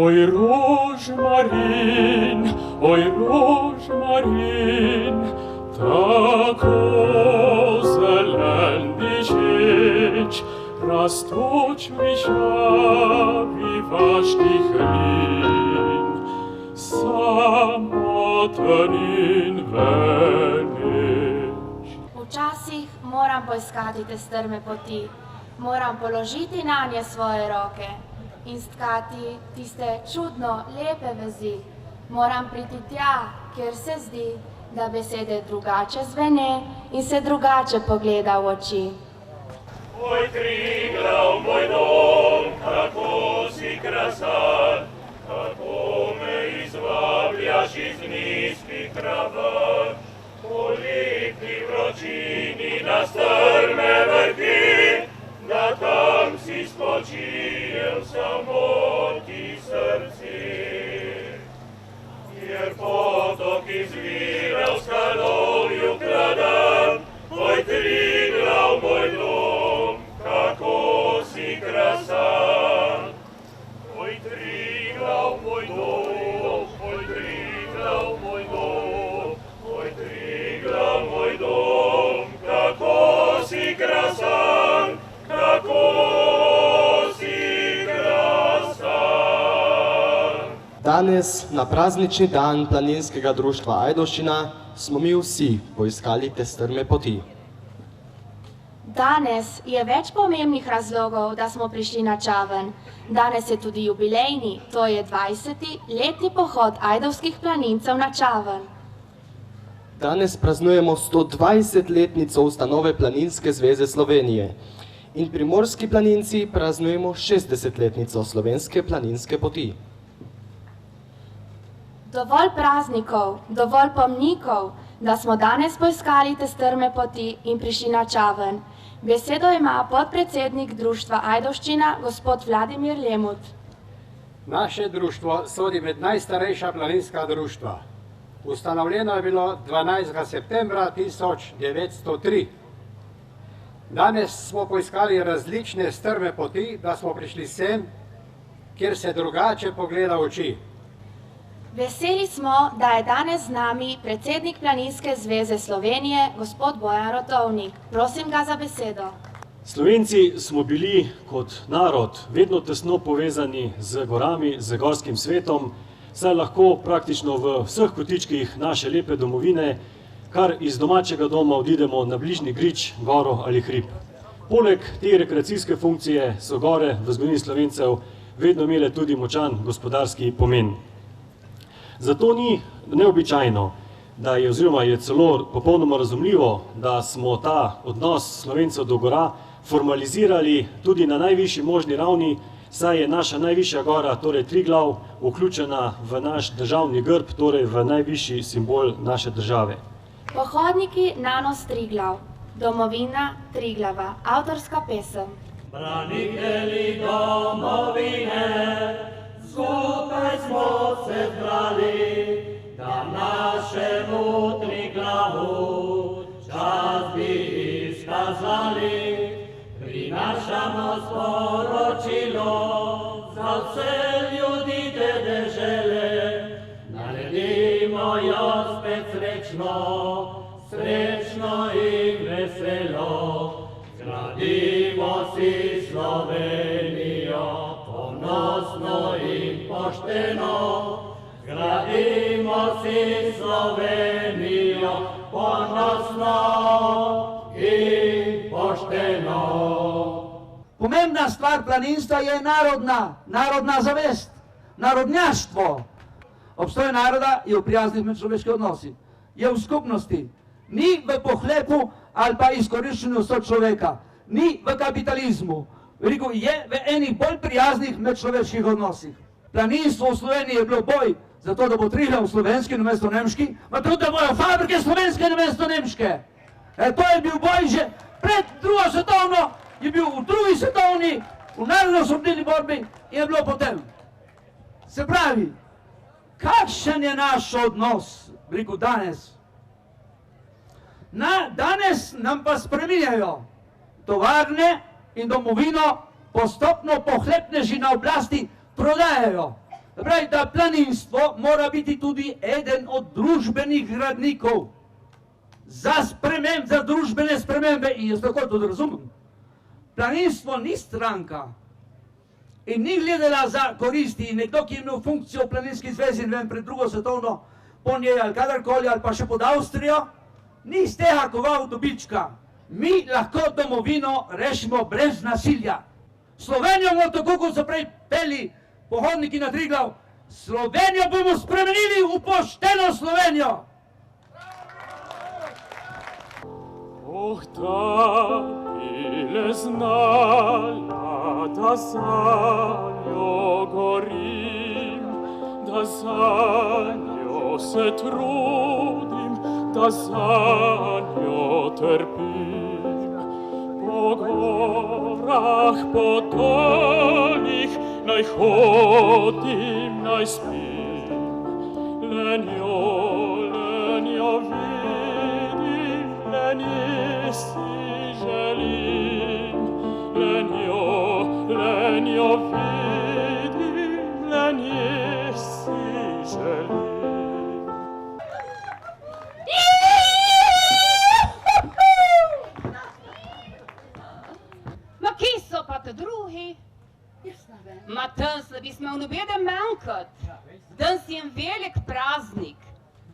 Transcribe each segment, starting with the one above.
Oj, rožmarin, tako zelen dišeč, rastoč v višavi vaških lin, samoten in veneč. Včasih moram poiskati te strme poti, moram položiti nanje svoje roke in stkati tiste čudno lepe vezi. Moram priti tja, kjer se zdi, da besede drugače zvene in se drugače pogleda v oči. Oj, Triglav, moj dom, kako si krasan, kako me izvabljaš iz nizkih ravan, po letni vročini na strme vrti, da tam si spočijem samoti srci. Jer potok izvira v skalovju kladan, oj, Triglav, moj dom, kako si krasan. Oj, Triglav, moj dom, oj, Triglav, moj dom, oj, Triglav, moj dom, kako si krasan, kako si krasan. Danes, na praznični dan Planinskega društva Ajdovščina, smo mi vsi poiskali te strme poti. Danes je več pomembnih razlogov, da smo prišli na Čaven. Danes je tudi jubilejni, to je 20. letni pohod ajdovskih planincev na Čaven. Danes praznujemo 120-letnico ustanove Planinske zveze Slovenije in primorski planinci praznujemo 60-letnico Slovenske planinske poti. Dovolj praznikov, dovolj pomnikov, da smo danes poiskali te strme poti in prišli na Čaven. Besedo ima podpredsednik društva Ajdovščina, gospod Vladimir Lemut. Naše društvo sodi med najstarejša planinska društva. Ustanovljeno je bilo 12. septembra 1903. Danes smo poiskali različne strme poti, da smo prišli sem, kjer se drugače pogleda v oči. Veseli smo, da je danes z nami predsednik Planinske zveze Slovenije, gospod Bojan Rotovnik. Prosim ga za besedo. Slovenci smo bili kot narod vedno tesno povezani z gorami, z gorskim svetom, saj lahko praktično v vseh kotičkih naše lepe domovine, kar iz domačega doma odidemo na bližnji grič, goro ali hrib. Poleg te rekreacijske funkcije so gore v zgodovini Slovencev vedno imele tudi močan gospodarski pomen. Zato ni neobičajno, da je oziroma je celo popolnoma razumljivo, da smo ta odnos Slovencev do gora formalizirali tudi na najvišji možni ravni, saj je naša najvišja gora, torej Triglav, vključena v naš državni grb, torej v najvišji simbol naše države. Pohodniki na nos Triglav, domovina Triglava, avtorska pesem. Branitelji domovine, skupaj smo se zbrali, da našemu Triglavu čas bi izkazali. Prinašamo sporočilo za vse ljudi te dežele, naredimo jo spet srečno, srečno in veselo. Zgradimo si Slovenijo, ponosno in pošteno. Zgradimo si Slovenijo, ponosno in pošteno. Pomembna stvar planinstva je narodna zavest, narodnjaštvo. Obstoj naroda je v prijaznih medčloveških odnosih, je v skupnosti, ni v pohlepu ali pa izkoriščenju sočloveka, ni v kapitalizmu, je v enih bolj prijaznih medčloveških odnosih. Planinstvo v Sloveniji je bilo boj za to, da bo Triglav slovenski namesto nemški, pa tudi da bojo fabrike slovenske namesto nemške. To je bil boj že pred drugo svetovno, je bil v drugi svetovni, v narodno-osvobodilni borbi in je bilo potem. Se pravi, kakšen je naš odnos, danes? Danes nam pa spreminjajo tovarne in domovino, postopno pohlepneži na oblasti prodajajo. Pravi, da planinstvo mora biti tudi eden od družbenih gradnikov za družbene spremembe in jaz tako tudi razumem. Planinstvo ni stranka in ni gledala za koristi in nekdo, ki je imel funkcijo v planinski zvezi, ne vem, pred drugo svetovno, po njej ali kadarkoli, ali pa še pod Avstrijo, ni iz tega koval dobička. Mi lahko domovino rešimo brez nasilja. Slovenijo bomo tako, kot so prej peli pohodniki na Triglav, Slovenijo bomo spremenili v pošteno Slovenijo. Oh, da bi le znala, da zanjo gorim, da zanjo se trudim, da zanjo trpim. Po gorah, po doljih, naj hodim, naj spim, len jo vidim, len ji si želim, len jo vidim, len ji si želim. Ma kje so pa te drugi? Ma danes ne bi smel nobeden manjkat. Danes je en velik praznik.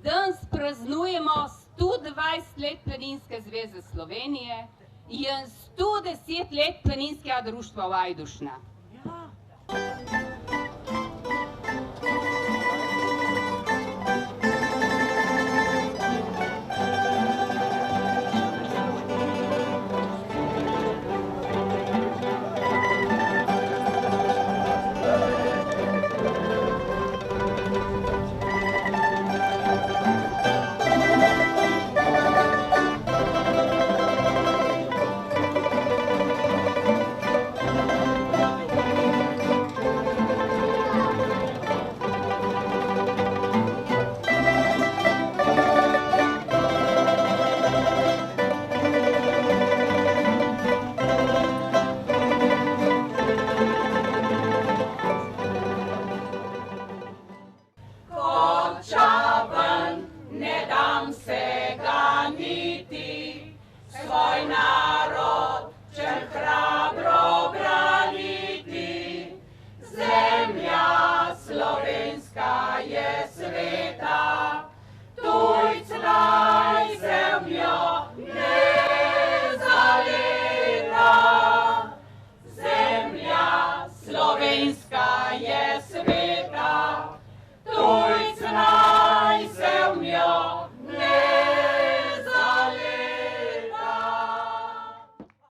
Danes praznujemo 120 let Planinske zveze Slovenije in 110 let Planinskega društva Vajdušna.